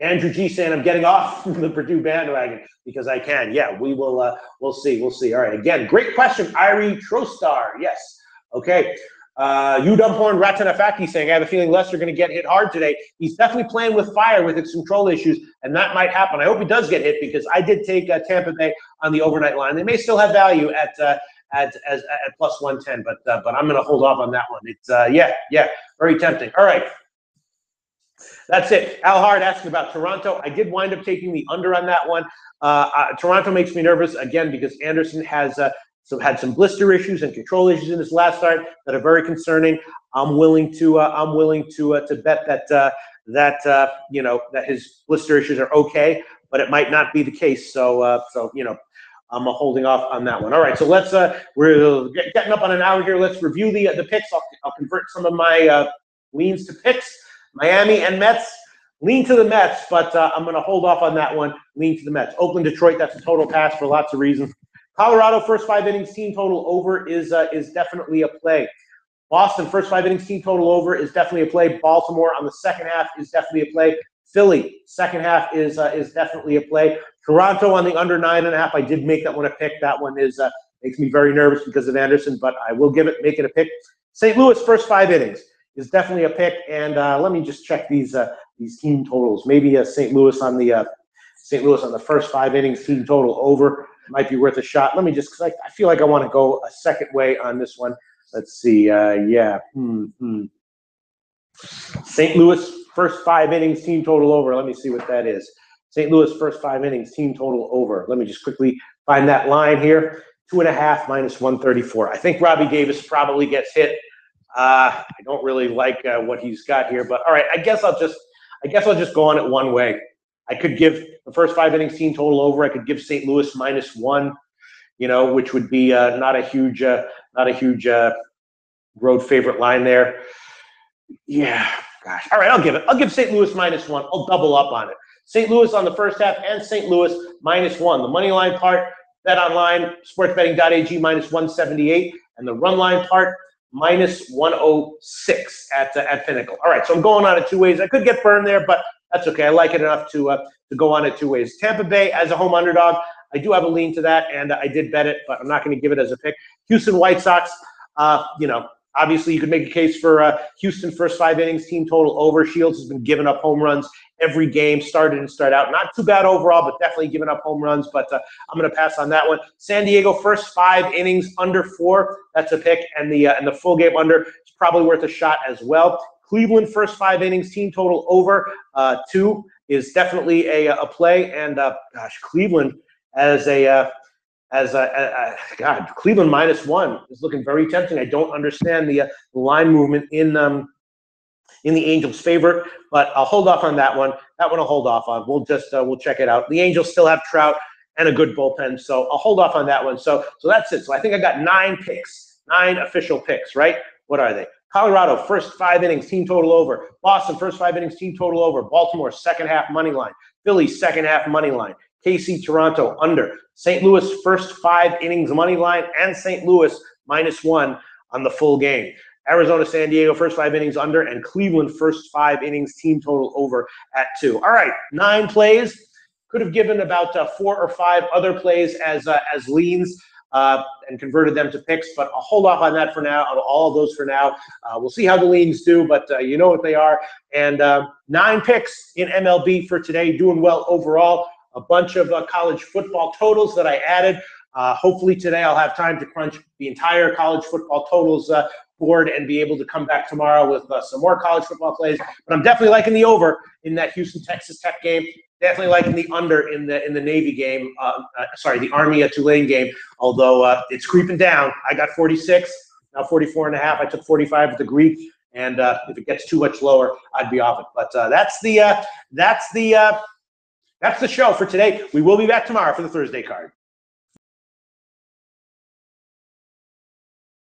Andrew G saying I'm getting off the Purdue bandwagon because I can. Yeah, we will. We'll see. We'll see. All right. Again, great question, Irie Trostar. Yes. Okay. Udumhorn Ratanafaki saying I have a feeling Leicester are going to get hit hard today. He's definitely playing with fire with its control issues, and that might happen. I hope he does get hit because I did take Tampa Bay on the overnight line. They may still have value at plus 110, but I'm going to hold off on that one. It's yeah, very tempting. All right. That's it. Al Hard asking about Toronto. I did wind up taking the under on that one. Toronto makes me nervous again because Anderson has had some blister issues and control issues in his last start that are very concerning. I'm willing to bet that his blister issues are okay, but it might not be the case. So I'm holding off on that one. All right, so we're getting up on an hour here. Let's review the picks. I'll convert some of my leans to picks. Miami and Mets, lean to the Mets, but I'm going to hold off on that one, lean to the Mets. Oakland, Detroit, that's a total pass for lots of reasons. Colorado, first 5 innings, team total over is definitely a play. Boston, first 5 innings, team total over is definitely a play. Baltimore on the second half is definitely a play. Philly, second half is definitely a play. Toronto on the under 9.5, I did make that one a pick. That one makes me very nervous because of Anderson, but I will make it a pick. St. Louis, first 5 innings. Is definitely a pick, and let me just check these team totals. Maybe St. Louis on the first 5 innings team total over might be worth a shot. Let me just, because I feel like I want to go a second way on this one. Let's see. St. Louis first 5 innings team total over. Let me see what that is. St. Louis first 5 innings team total over. Let me just quickly find that line here. 2.5 minus 134. I think Robbie Davis probably gets hit. I don't really like what he's got here, but all right. I guess I'll just go on it one way. I could give the first 5 innings team total over. I could give St. Louis -1, which would be not a huge road favorite line there. Yeah, gosh. All right, I'll give it. I'll give St. Louis -1. I'll double up on it. St. Louis on the first half and St. Louis -1. The money line part, bet online, sportsbetting.ag -178, and the run line part -106 at Pinnacle. All right, so I'm going on it 2 ways. I could get burned there, but that's okay. I like it enough to go on it 2 ways. Tampa Bay as a home underdog, I do have a lean to that, and I did bet it, but I'm not going to give it as a pick. Houston White Sox, obviously you could make a case for Houston first 5 innings team total over. Shields has been giving up home runs every game, started and start out. Not too bad overall, but definitely giving up home runs. But I'm going to pass on that one. San Diego first 5 innings under 4. That's a pick, and the full game under is probably worth a shot as well. Cleveland first 5 innings team total over 2 is definitely a play. And gosh, Cleveland Cleveland -1 is looking very tempting. I don't understand the line movement in the Angels' favor, but I'll hold off on that one. That one I'll hold off on. We'll check it out. The Angels still have Trout and a good bullpen, so I'll hold off on that one. So that's it. So I think I got 9 picks, 9 official picks, right? What are they? Colorado, first 5 innings, team total over. Boston, first 5 innings, team total over. Baltimore, second half money line. Philly, second half money line. KC, Toronto, under. St. Louis, first 5 innings money line, and St. Louis -1 on the full game. Arizona, San Diego, first 5 innings under, and Cleveland, first 5 innings, team total over at 2. All right, 9 plays. Could have given about 4 or 5 other plays as leans and converted them to picks, but I'll hold off on that for now, on all of those for now. We'll see how the leans do, but you know what they are. And 9 picks in MLB for today, doing well overall. A bunch of college football totals that I added. Hopefully today I'll have time to crunch the entire college football totals board and be able to come back tomorrow with some more college football plays. But I'm definitely liking the over in that Houston-Texas Tech game. Definitely liking the under in the Navy game. The Army Tulane game. Although it's creeping down. I got 46, now 44.5. I took 45 with the Greek, and if it gets too much lower, I'd be off it. But that's the show for today. We will be back tomorrow for the Thursday card.